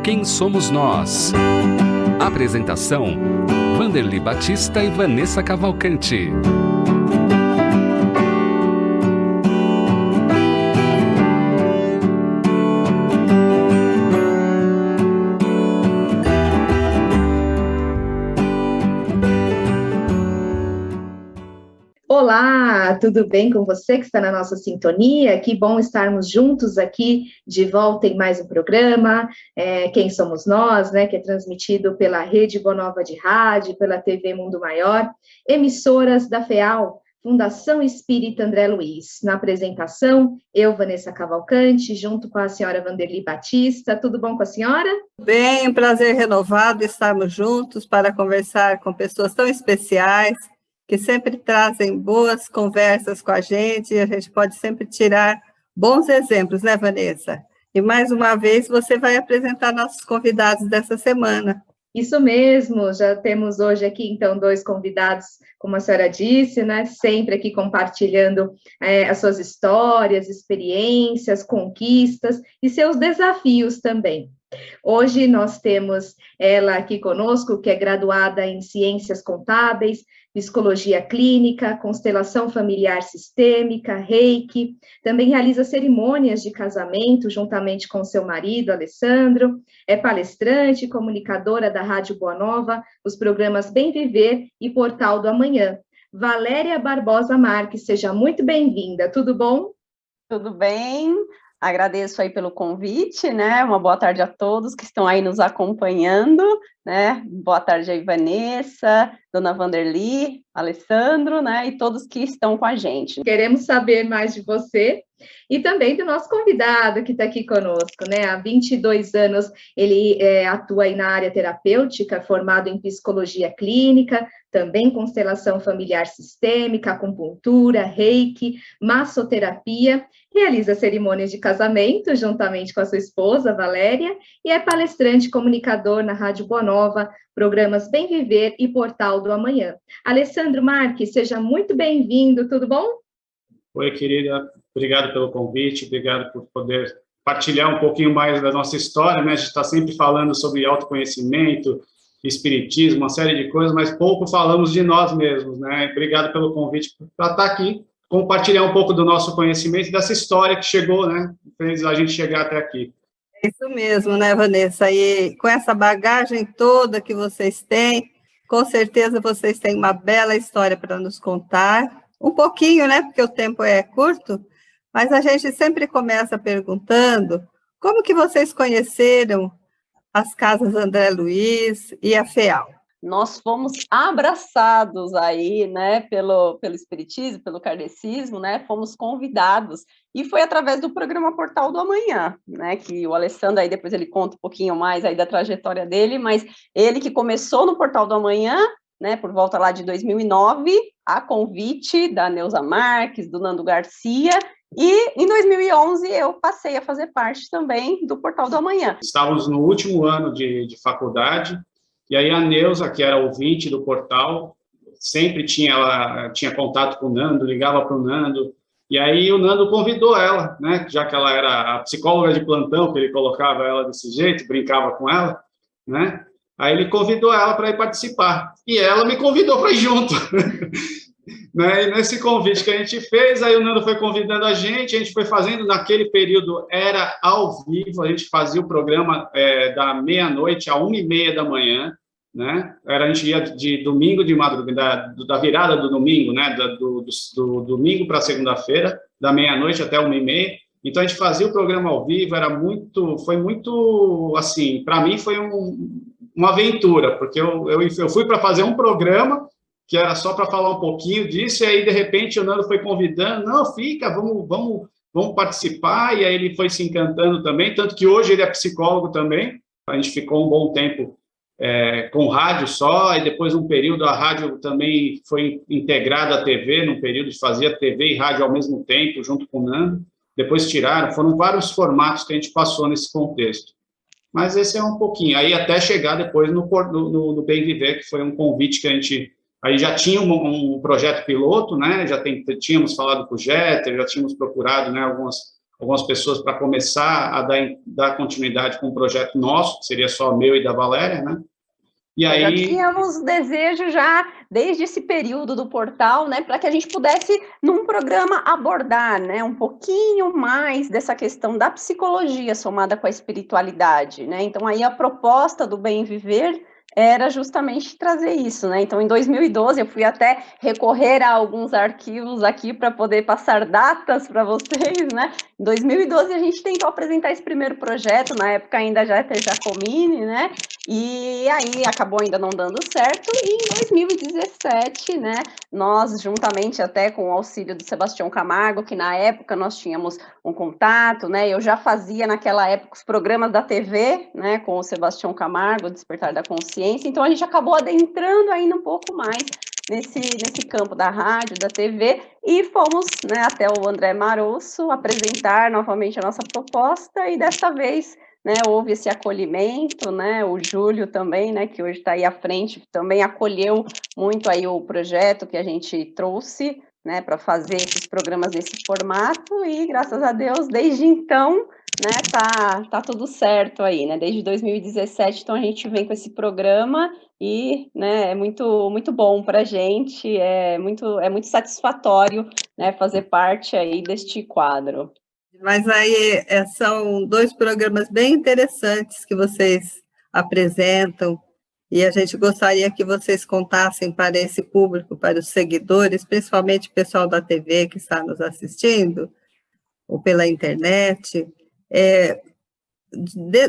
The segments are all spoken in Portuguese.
Quem Somos Nós? Apresentação: Vanderly Batista e Vanessa Cavalcante. Olá, tudo bem com você que está na nossa sintonia? Que bom estarmos juntos aqui de volta em mais um programa, Quem Somos Nós, né, que é transmitido pela Rede Boa Nova de Rádio, pela TV Mundo Maior, emissoras da FEAL, Fundação Espírita André Luiz. Na apresentação, eu, Vanessa Cavalcante, junto com a senhora Vanderly Batista. Tudo bom com a senhora? Bem, um prazer renovado estarmos juntos para conversar com pessoas tão especiais, que sempre trazem boas conversas com a gente pode sempre tirar bons exemplos, né, Vanessa? E mais uma vez você vai apresentar nossos convidados dessa semana. Isso mesmo, já temos hoje aqui, então, 2 convidados, como a senhora disse, né, sempre aqui compartilhando as suas histórias, experiências, conquistas e seus desafios também. Hoje nós temos ela aqui conosco, que é graduada em Ciências Contábeis, Psicologia Clínica, Constelação Familiar Sistêmica, Reiki, também realiza cerimônias de casamento juntamente com seu marido, Alessandro, é palestrante, comunicadora da Rádio Boa Nova, os programas Bem Viver e Portal do Amanhã. Valéria Barbosa Marques, seja muito bem-vinda, tudo bom? Tudo bem, agradeço aí pelo convite, né, uma boa tarde a todos que estão aí nos acompanhando, né, boa tarde aí Vanessa, Dona Vanderly, Alessandro, né, e todos que estão com a gente. Queremos saber mais de você e também do nosso convidado que está aqui conosco, né, há 22 anos ele atua aí na área terapêutica, formado em Psicologia Clínica, também constelação familiar sistêmica, acupuntura, reiki, massoterapia, realiza cerimônias de casamento juntamente com a sua esposa, Valéria, e é palestrante comunicador na Rádio Boa Nova, programas Bem Viver e Portal do Amanhã. Alessandro Marques, seja muito bem-vindo, tudo bom? Oi, querida, obrigado pelo convite, obrigado por poder partilhar um pouquinho mais da nossa história, né? A gente está sempre falando sobre autoconhecimento, espiritismo, uma série de coisas, mas pouco falamos de nós mesmos, né? Obrigado pelo convite para estar aqui, compartilhar um pouco do nosso conhecimento, dessa história que chegou, né? Fez a gente chegar até aqui. É isso mesmo, né, Vanessa? E com essa bagagem toda que vocês têm, com certeza vocês têm uma bela história para nos contar. Um pouquinho, né? Porque o tempo é curto, mas a gente sempre começa perguntando como que vocês conheceram as Casas André Luiz e a FEAL. Nós fomos abraçados aí, né, pelo espiritismo, pelo kardecismo, né, fomos convidados, e foi através do programa Portal do Amanhã, né, que o Alessandro aí depois ele conta um pouquinho mais aí da trajetória dele, mas ele que começou no Portal do Amanhã, né, por volta lá de 2009, a convite da Neuza Marques, do Nando Garcia, e em 2011 eu passei a fazer parte também do Portal do Amanhã. Estávamos no último ano de faculdade, e aí a Neuza, que era ouvinte do portal, sempre tinha contato com o Nando, ligava para o Nando, e aí o Nando convidou ela, né, já que ela era a psicóloga de plantão, que ele colocava ela desse jeito, brincava com ela, né, aí ele convidou ela para ir participar, e ela me convidou para ir junto. Né? E nesse convite que a gente fez, aí o Nando foi convidando a gente foi fazendo, naquele período era ao vivo, a gente fazia o programa da meia-noite a 1h30 da manhã, né? A gente ia de domingo de madrugada, da virada do domingo, né? Do domingo para segunda-feira, da meia-noite até 1h30, então a gente fazia o programa ao vivo, foi muito, assim, para mim foi uma aventura, porque eu fui para fazer um programa que era só para falar um pouquinho disso, e aí, de repente, o Nando foi convidando, não, fica, vamos participar, e aí ele foi se encantando também, tanto que hoje ele é psicólogo também, a gente ficou um bom tempo com rádio só, e depois um período a rádio também foi integrada à TV, num período de fazia TV e rádio ao mesmo tempo, junto com o Nando, depois tiraram, foram vários formatos que a gente passou nesse contexto. Mas esse é um pouquinho, aí até chegar depois no Bem Viver, que foi um convite que a gente... Aí já tinha um projeto piloto, né? Já tínhamos falado com o Jeter, já tínhamos procurado, né, algumas pessoas para começar a dar continuidade com um projeto nosso, que seria só meu e da Valéria, né? E aí... Já tínhamos desejo já desde esse período do portal, né, para que a gente pudesse, num programa, abordar, né, um pouquinho mais dessa questão da psicologia somada com a espiritualidade, né? Então, aí a proposta do Bem Viver era justamente trazer isso, né? Então, em 2012, eu fui até recorrer a alguns arquivos aqui para poder passar datas para vocês, né? Em 2012, a gente tentou apresentar esse primeiro projeto, na época ainda já Giacomini, né? E aí acabou ainda não dando certo, e em 2017, né, nós, juntamente até com o auxílio do Sebastião Camargo, que na época nós tínhamos um contato, né, eu já fazia naquela época os programas da TV, né, com o Sebastião Camargo, Despertar da Consciência, então a gente acabou adentrando ainda um pouco mais nesse campo da rádio, da TV, e fomos, né, até o André Marosso apresentar novamente a nossa proposta, e desta vez, né, houve esse acolhimento, né, o Júlio também, né, que hoje está aí à frente, também acolheu muito aí o projeto que a gente trouxe, né, para fazer esses programas nesse formato, e graças a Deus, desde então, né, tá tudo certo aí, né, desde 2017, então a gente vem com esse programa e, né, é muito bom para a gente, é muito satisfatório, né, fazer parte aí deste quadro. Mas aí são 2 programas bem interessantes que vocês apresentam, e a gente gostaria que vocês contassem para esse público, para os seguidores, principalmente o pessoal da TV que está nos assistindo, ou pela internet,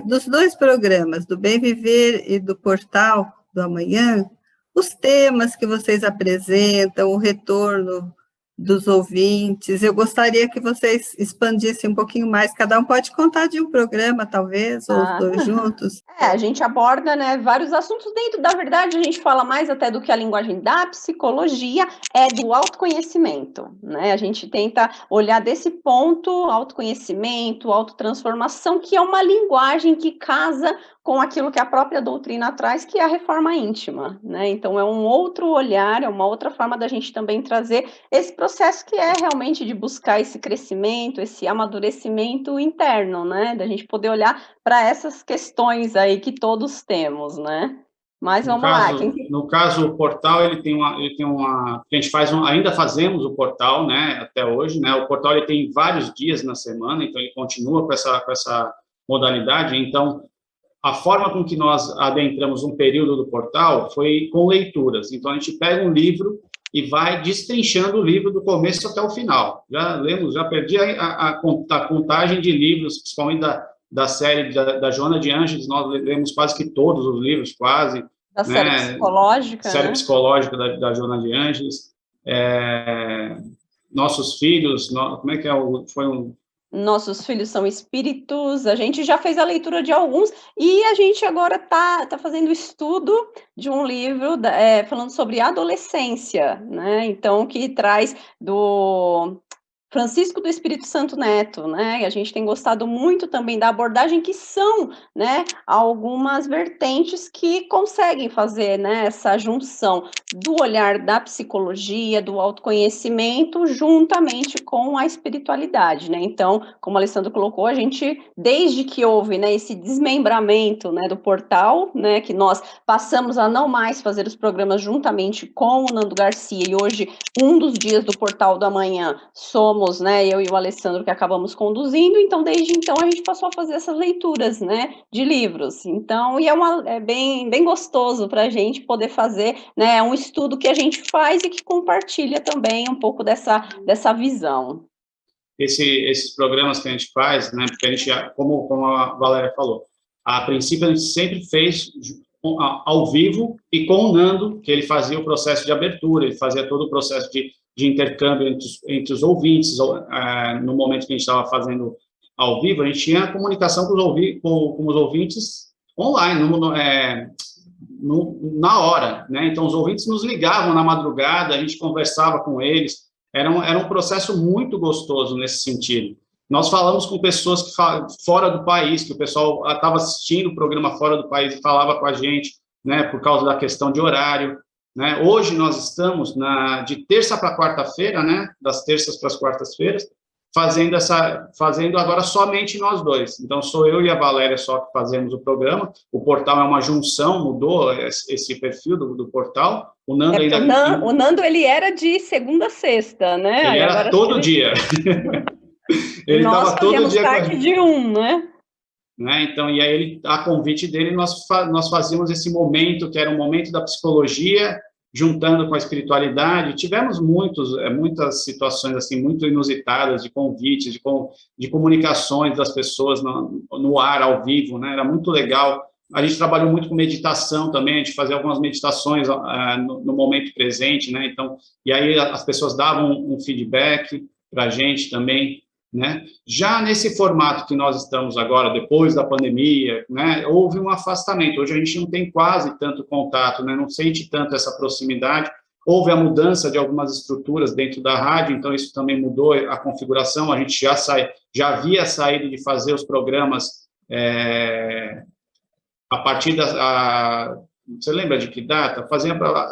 dos 2 programas, do Bem Viver e do Portal do Amanhã, os temas que vocês apresentam, o retorno dos ouvintes. Eu gostaria que vocês expandissem um pouquinho mais. Cada um pode contar de um programa, talvez, ou os 2 juntos. A gente aborda, né, vários assuntos dentro. Da verdade, a gente fala mais até do que a linguagem da psicologia, é do autoconhecimento, né? A gente tenta olhar desse ponto, autoconhecimento, autotransformação, que é uma linguagem que casa com aquilo que a própria doutrina traz, que é a reforma íntima, né? Então, é um outro olhar, é uma outra forma da gente também trazer esse processo que é realmente de buscar esse crescimento, esse amadurecimento interno, né? Da gente poder olhar para essas questões aí que todos temos, né? Mas vamos lá. No caso, o portal, ele tem uma a gente ainda fazemos o portal, né, até hoje, né? O portal, ele tem vários dias na semana, então ele continua com essa modalidade. Então, a forma com que nós adentramos um período do portal foi com leituras. Então, a gente pega um livro e vai destrinchando o livro do começo até o final. Já perdi a contagem de livros, principalmente da série da Joana de Ângeles, nós lemos quase que todos os livros, quase. Da série psicológica. Série psicológica da Joana de Ângeles. Nossos Filhos, como é que foi um... Nossos Filhos São Espíritos, a gente já fez a leitura de alguns, e a gente agora está fazendo estudo de um livro falando sobre adolescência, né? Então, que traz do Francisco do Espírito Santo Neto, né? E a gente tem gostado muito também da abordagem, que são, né, algumas vertentes que conseguem fazer, né, essa junção do olhar da psicologia, do autoconhecimento, juntamente com a espiritualidade, né? Então, como o Alessandro colocou, a gente, desde que houve, né, esse desmembramento, né, do portal, né, que nós passamos a não mais fazer os programas juntamente com o Nando Garcia, e hoje, um dos dias do Portal do Amanhã, somos, né, eu e o Alessandro, que acabamos conduzindo. Então, desde então, a gente passou a fazer essas leituras, né, de livros. Então, e é bem gostoso para a gente poder fazer, né, um estudo que a gente faz e que compartilha também um pouco dessa visão. Esses programas que a gente faz, né, porque a gente, como a Valéria falou, a princípio a gente sempre fez ao vivo e com o Nando, que ele fazia o processo de abertura, ele fazia todo o processo de intercâmbio entre os ouvintes. No momento que a gente estava fazendo ao vivo, a gente tinha a comunicação com os ouvintes online, na hora, né? Então, os ouvintes nos ligavam na madrugada, a gente conversava com eles, era um processo muito gostoso nesse sentido. Nós falamos com pessoas que fora do país, que o pessoal estava assistindo o programa fora do país e falava com a gente, né, por causa da questão de horário, né? Hoje nós estamos de terça para quarta-feira, né, das terças para as quartas-feiras, fazendo agora somente nós dois. Então, sou eu e a Valéria só que fazemos o programa. O portal é uma junção, mudou esse perfil do portal. O Nando o Nando, ele era de segunda a sexta, né? Ele era todo dia. Ele estava todo dia parte de um, né? Então, e aí a convite dele, nós fazíamos esse momento, que era um momento da psicologia, juntando com a espiritualidade. Tivemos muitas situações assim muito inusitadas de convites, de comunicações das pessoas no ar, ao vivo, né? Era muito legal. A gente trabalhou muito com meditação também, a gente fazia algumas meditações no momento presente, né? Então, e aí as pessoas davam um feedback para a gente também, né? Já nesse formato que nós estamos agora, depois da pandemia, né, houve um afastamento. Hoje a gente não tem quase tanto contato, né, não sente tanto essa proximidade. Houve a mudança de algumas estruturas dentro da rádio, então isso também mudou a configuração. A gente já havia saído de fazer os programas a partir você lembra de que data?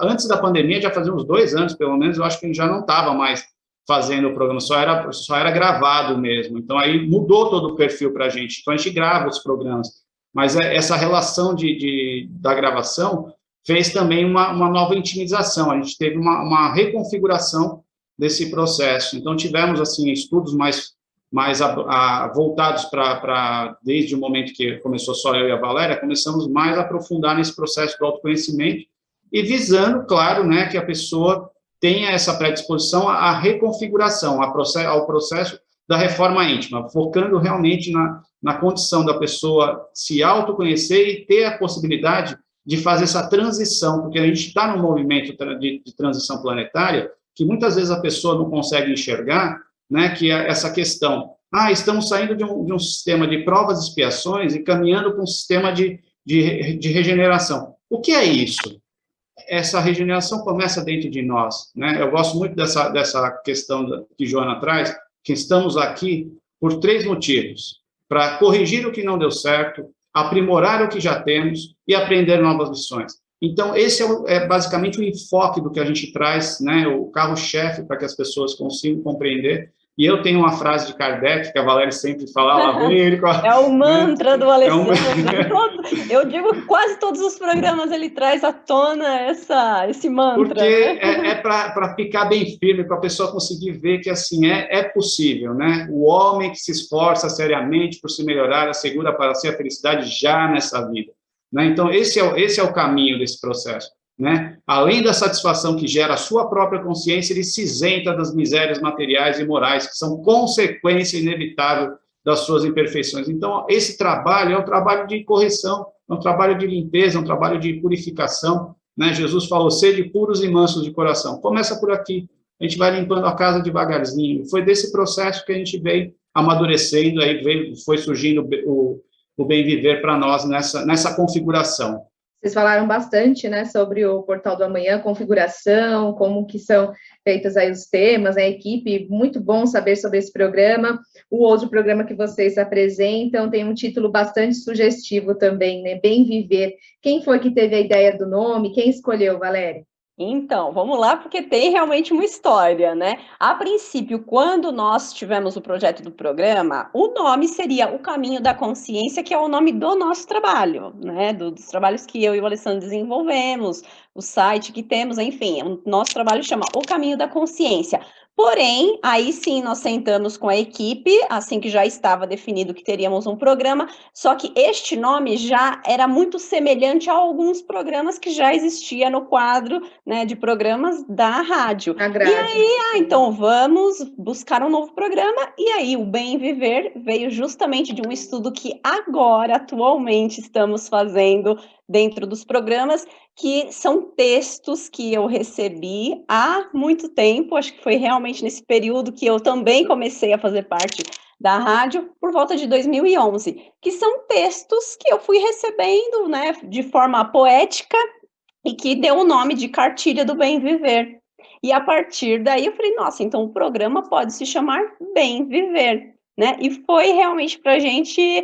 Antes da pandemia, já fazia uns 2 anos, pelo menos, eu acho que a gente já não estava mais fazendo o programa, só era gravado mesmo. Então, aí mudou todo o perfil para a gente. Então, a gente grava os programas. Mas essa relação da gravação fez também uma nova intimização. A gente teve uma reconfiguração desse processo. Então, tivemos, assim, estudos mais voltados desde o momento que começou só eu e a Valéria, começamos mais a aprofundar nesse processo do autoconhecimento e visando, claro, né, que a pessoa tenha essa predisposição à reconfiguração, ao processo da reforma íntima, focando realmente na condição da pessoa se autoconhecer e ter a possibilidade de fazer essa transição, porque a gente está num movimento de transição planetária que muitas vezes a pessoa não consegue enxergar, né, que é essa questão, estamos saindo de um sistema de provas e expiações e caminhando para um sistema de regeneração. O que é isso? Essa regeneração começa dentro de nós, né? Eu gosto muito dessa questão que Joana traz, que estamos aqui por 3 motivos: para corrigir o que não deu certo, aprimorar o que já temos e aprender novas lições. Então, esse é basicamente o enfoque do que a gente traz, né? O carro-chefe para que as pessoas consigam compreender. E eu tenho uma frase de Kardec, que a Valéria sempre fala, é o mantra do Alessandro. Eu digo, quase todos os programas ele traz à tona esse mantra. Porque né? Para ficar bem firme, para a pessoa conseguir ver que assim é possível, né? O homem que se esforça seriamente por se melhorar assegura para si a felicidade já nessa vida, né? Então, esse é o caminho desse processo, né? Além da satisfação que gera a sua própria consciência, ele se isenta das misérias materiais e morais, que são consequência inevitável das suas imperfeições. Então, esse trabalho é um trabalho de correção, é um trabalho de limpeza, é um trabalho de purificação, né? Jesus falou, sede puros e mansos de coração. Começa por aqui, a gente vai limpando a casa devagarzinho. Foi desse processo que a gente veio amadurecendo, aí foi surgindo o bem viver para nós nessa configuração. Vocês falaram bastante, né, sobre o Portal do Amanhã, configuração, como que são feitos aí os temas, né, a equipe, muito bom saber sobre esse programa. O outro programa que vocês apresentam tem um título bastante sugestivo também, né, Bem Viver. Quem foi que teve a ideia do nome? Quem escolheu, Valéria? Então, vamos lá, porque tem realmente uma história, né? A princípio, quando nós tivemos o projeto do programa, o nome seria O Caminho da Consciência, que é o nome do nosso trabalho, né? Dos trabalhos que eu e o Alessandro desenvolvemos, o site que temos, enfim, o nosso trabalho chama O Caminho da Consciência. Porém, aí sim nós sentamos com a equipe, assim que já estava definido que teríamos um programa, só que este nome já era muito semelhante a alguns programas que já existia no quadro, né, de programas da rádio. A grade. E aí, então vamos buscar um novo programa, e aí o Bem Viver veio justamente de um estudo que agora, atualmente, estamos fazendo dentro dos programas, que são textos que eu recebi há muito tempo, acho que foi realmente nesse período que eu também comecei a fazer parte da rádio, por volta de 2011, que são textos que eu fui recebendo, né, de forma poética, e que deu o nome de Cartilha do Bem Viver. E a partir daí eu falei, nossa, então o programa pode se chamar Bem Viver. né? E foi realmente para a gente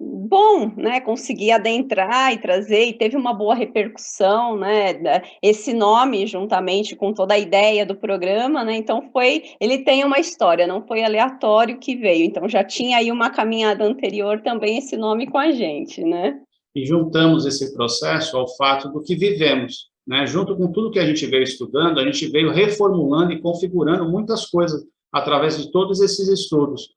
bom, né? Conseguir adentrar e trazer, e teve uma boa repercussão, né? Esse nome, juntamente com toda a ideia do programa, né? Então ele tem uma história, não foi aleatório que veio. Então já tinha aí uma caminhada anterior também esse nome com a gente, né? E juntamos esse processo ao fato do que vivemos, né? Junto com tudo que a gente veio estudando, a gente veio reformulando e configurando muitas coisas através de todos esses estudos.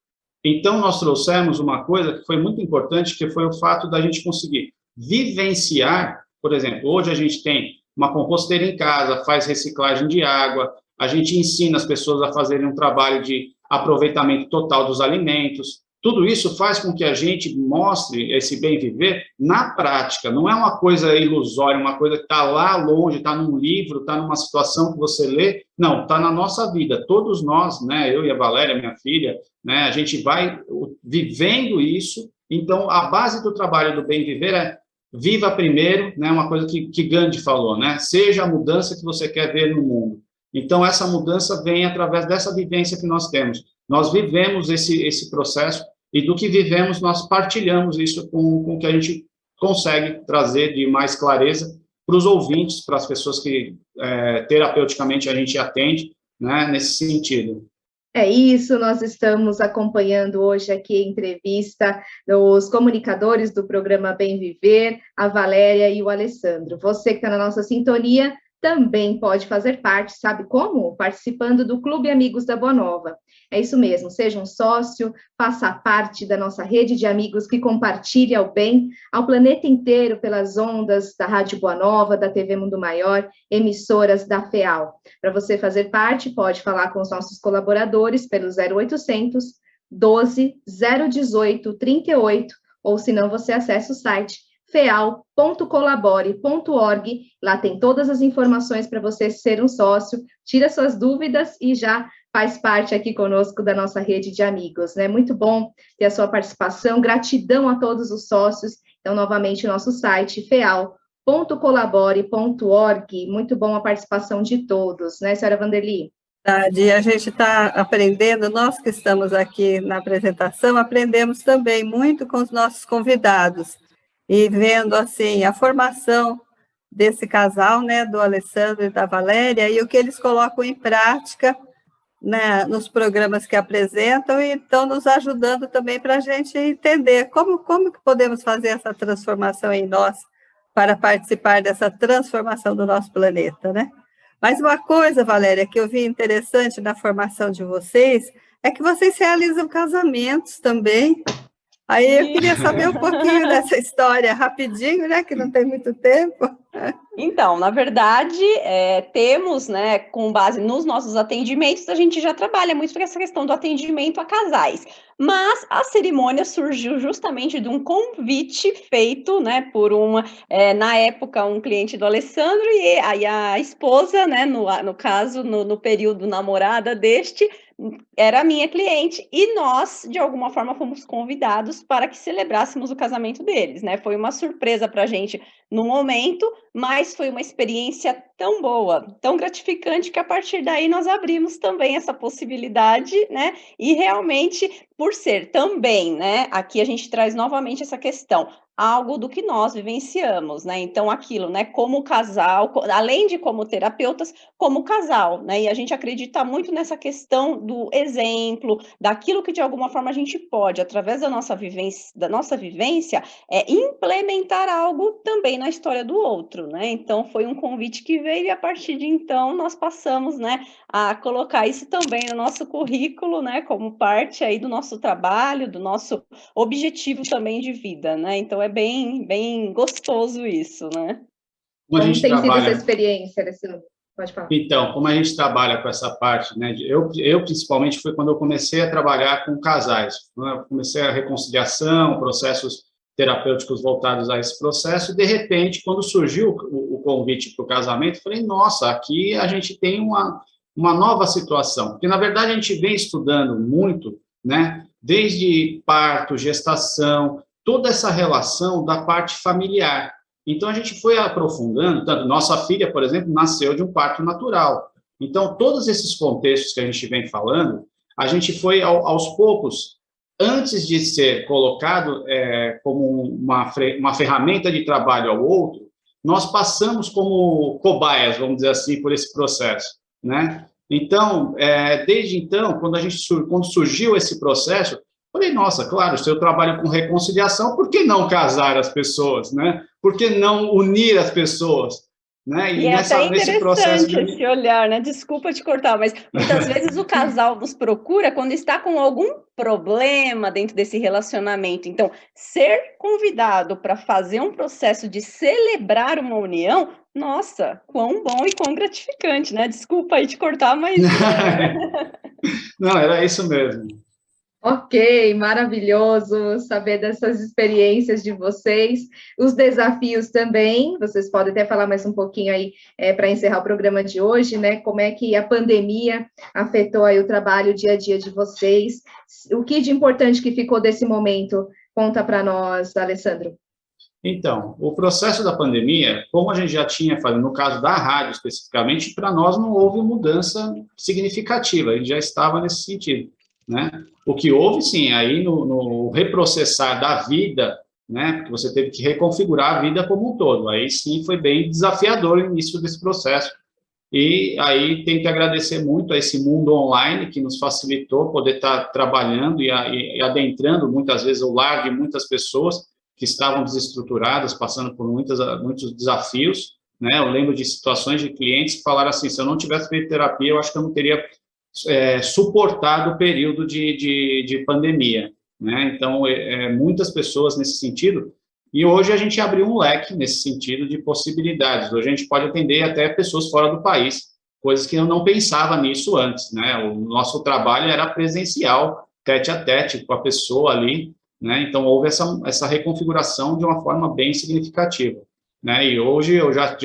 Então, nós trouxemos uma coisa que foi muito importante, que foi o fato da gente conseguir vivenciar, por exemplo, hoje a gente tem uma composteira em casa, faz reciclagem de água, a gente ensina as pessoas a fazerem um trabalho de aproveitamento total dos alimentos. Tudo isso faz com que a gente mostre esse bem viver na prática, não é uma coisa ilusória, uma coisa que está lá longe, está num livro, está numa situação que você lê, não, está na nossa vida, todos nós, né, eu e a Valéria, minha filha, né, a gente vai vivendo isso. Então a base do trabalho do bem viver é viva primeiro, né, uma coisa que Gandhi falou, né, seja a mudança que você quer ver no mundo. Então essa mudança vem através dessa vivência que nós temos. Nós vivemos esse processo e do que vivemos, nós partilhamos isso com o que a gente consegue trazer de mais clareza para os ouvintes, para as pessoas que terapeuticamente a gente atende, né, nesse sentido. É isso, nós estamos acompanhando hoje aqui a entrevista dos comunicadores do programa Bem Viver, a Valéria e o Alessandro. Você que está na nossa sintonia também pode fazer parte, sabe como? Participando do Clube Amigos da Boa Nova. É isso mesmo, seja um sócio, faça parte da nossa rede de amigos que compartilha o bem ao planeta inteiro pelas ondas da Rádio Boa Nova, da TV Mundo Maior, emissoras da FEAL. Para você fazer parte, pode falar com os nossos colaboradores pelo 0800 12 018 38, ou se não, você acessa o site feal.colabore.org, lá tem todas as informações para você ser um sócio, tira suas dúvidas e já faz parte aqui conosco da nossa rede de amigos, né? Muito bom ter a sua participação, gratidão a todos os sócios. Então, novamente, o nosso site, feal.colabore.org, muito bom a participação de todos, né, senhora Vanderly? E a gente está aprendendo, nós que estamos aqui na apresentação, aprendemos também muito com os nossos convidados, e vendo, assim, a formação desse casal, né, do Alessandro e da Valéria, e o que eles colocam em prática, né, nos programas que apresentam, e estão nos ajudando também para a gente entender como que podemos fazer essa transformação em nós, para participar dessa transformação do nosso planeta, né? Mas uma coisa, Valéria, que eu vi interessante na formação de vocês, é que vocês realizam casamentos também. Aí eu queria saber um pouquinho dessa história, rapidinho, né, que não tem muito tempo. Então, na verdade, temos, né, com base nos nossos atendimentos, a gente já trabalha muito por essa questão do atendimento a casais. Mas a cerimônia surgiu justamente de um convite feito, né, por na época, um cliente do Alessandro, e aí a esposa, né, no caso, no período namorada deste, era minha cliente, e nós, de alguma forma, fomos convidados para que celebrássemos o casamento deles, né? Foi uma surpresa para a gente no momento, mas foi uma experiência tão boa, tão gratificante, que a partir daí nós abrimos também essa possibilidade, né? E realmente, por ser também, né? Aqui a gente traz novamente essa questão, algo do que nós vivenciamos, né? Então, aquilo, né? Como casal, além de como terapeutas, como casal, né? E a gente acredita muito nessa questão do exemplo, daquilo que de alguma forma a gente pode, através da nossa vivência, implementar algo também na história do outro, né? Então, foi um convite que veio, e a partir de então nós passamos, né, a colocar isso também no nosso currículo, né? Como parte aí do nosso trabalho, do nosso objetivo também de vida, né? Então, é bem, bem gostoso isso, né? Como tem sido essa experiência, Alessandro? Pode falar. Então, como a gente trabalha com essa parte, né? Eu principalmente, foi quando eu comecei a trabalhar com casais. Né? Eu comecei a reconciliação, processos terapêuticos voltados a esse processo, e, de repente, quando surgiu o convite para o casamento, eu falei, nossa, aqui a gente tem uma nova situação. Porque, na verdade, a gente vem estudando muito, né? Desde parto, gestação, toda essa relação da parte familiar. Então, a gente foi aprofundando, tanto nossa filha, por exemplo, nasceu de um parto natural. Então, todos esses contextos que a gente vem falando, a gente foi, aos poucos, antes de ser colocado como uma ferramenta de trabalho ao outro, nós passamos como cobaias, vamos dizer assim, por esse processo, né? Então, desde então, quando surgiu esse processo, falei, nossa, claro, se eu trabalho com reconciliação, por que não casar as pessoas, né? Por que não unir as pessoas? Né? E é até interessante esse olhar, né? Desculpa te cortar, mas muitas vezes o casal nos procura quando está com algum problema dentro desse relacionamento. Então, ser convidado para fazer um processo de celebrar uma união, nossa, quão bom e quão gratificante, né? Desculpa aí te cortar, mas... Não, era isso mesmo. Ok, maravilhoso saber dessas experiências de vocês, os desafios também, vocês podem até falar mais um pouquinho aí para encerrar o programa de hoje, né, como é que a pandemia afetou aí o trabalho, o dia a dia de vocês, o que de importante que ficou desse momento, conta para nós, Alessandro. Então, o processo da pandemia, como a gente já tinha falado, no caso da rádio especificamente, para nós não houve mudança significativa, a gente já estava nesse sentido, né? O que houve, sim, aí no reprocessar da vida, né, porque você teve que reconfigurar a vida como um todo, aí sim foi bem desafiador o início desse processo, e aí tem que agradecer muito a esse mundo online que nos facilitou poder estar trabalhando e adentrando muitas vezes o lar de muitas pessoas que estavam desestruturadas, passando por muitos desafios, né? Eu lembro de situações de clientes que falaram assim, se eu não tivesse feito terapia, eu acho que eu não teria suportado o período de pandemia, né? Então, muitas pessoas nesse sentido, e hoje a gente abriu um leque nesse sentido de possibilidades. Hoje a gente pode atender até pessoas fora do país, coisas que eu não pensava nisso antes, né? O nosso trabalho era presencial, tete a tete com a pessoa ali, né? Então, houve essa reconfiguração de uma forma bem significativa, né? E hoje eu já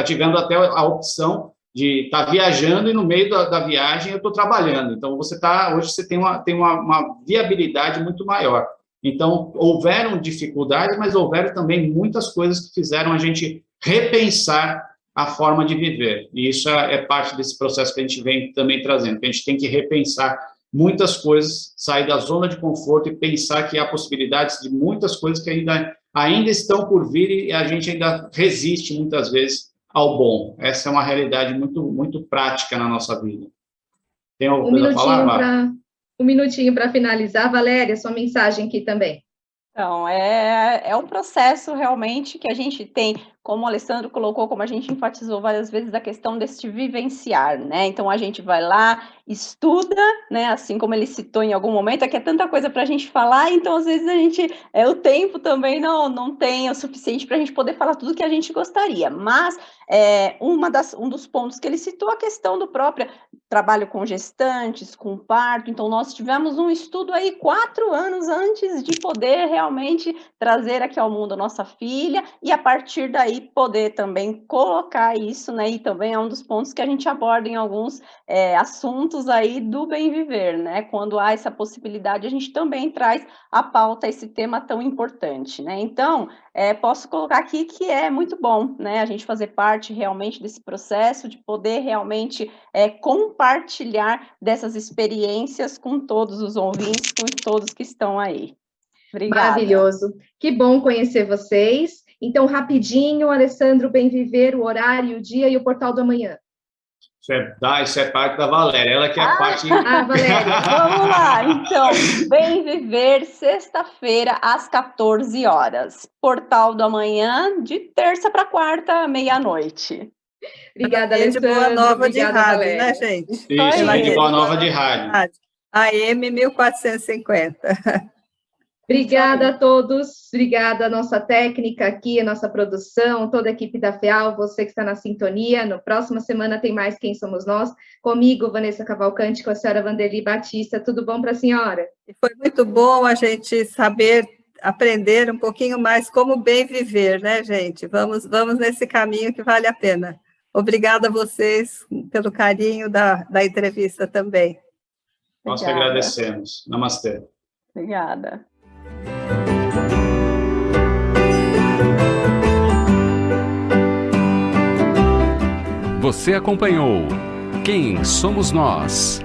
tivendo até a opção de estar viajando e no meio da viagem eu estou trabalhando. Então, hoje você tem uma viabilidade muito maior. Então, houveram dificuldades, mas houveram também muitas coisas que fizeram a gente repensar a forma de viver. E isso é parte desse processo que a gente vem também trazendo, que a gente tem que repensar muitas coisas, sair da zona de conforto e pensar que há possibilidades de muitas coisas que ainda estão por vir e a gente ainda resiste muitas vezes ao bom. Essa é uma realidade muito, muito prática na nossa vida. Tem alguma coisa a falar? Um minutinho para finalizar. Valéria, sua mensagem aqui também. Então, é um processo realmente que a gente tem, como o Alessandro colocou, como a gente enfatizou várias vezes, a questão deste vivenciar, né? Então, a gente vai lá, estuda, né? Assim como ele citou em algum momento, é que é tanta coisa para a gente falar, então, às vezes, o tempo também não tem o suficiente para a gente poder falar tudo que a gente gostaria, mas um dos pontos que ele citou, a questão do próprio trabalho com gestantes, com parto. Então, nós tivemos um estudo aí 4 anos antes de poder realmente trazer aqui ao mundo a nossa filha e, a partir daí, poder também colocar isso, né? E também é um dos pontos que a gente aborda em alguns assuntos aí do bem viver, né? Quando há essa possibilidade, a gente também traz à pauta esse tema tão importante, né? Então, posso colocar aqui que é muito bom, né? A gente fazer parte realmente desse processo, de poder realmente compartilhar dessas experiências com todos os ouvintes, com todos que estão aí. Obrigada. Maravilhoso. Que bom conhecer vocês. Então, rapidinho, Alessandro, Bem Viver, o horário, o dia e o portal do amanhã. Isso é parte da Valéria, ela que é a parte... Valéria. Vamos lá, então, Bem Viver, sexta-feira, às 14 horas. Portal do amanhã, de terça para quarta, meia-noite. Obrigada, Alessandro. Boa Nova de rádio, Valéria. né, gente? Isso, de Boa Nova de rádio. AM 1450. Obrigada a todos, obrigada a nossa técnica aqui, a nossa produção, toda a equipe da FEAL, você que está na sintonia. No próxima semana tem mais Quem Somos Nós, comigo, Vanessa Cavalcante, com a senhora Vanderly Batista. Tudo bom para a senhora? Foi muito bom a gente saber, aprender um pouquinho mais como bem viver, né, gente? Vamos nesse caminho que vale a pena. Obrigada a vocês pelo carinho da entrevista também. Nós que agradecemos. Namastê. Obrigada. Você acompanhou Quem Somos Nós?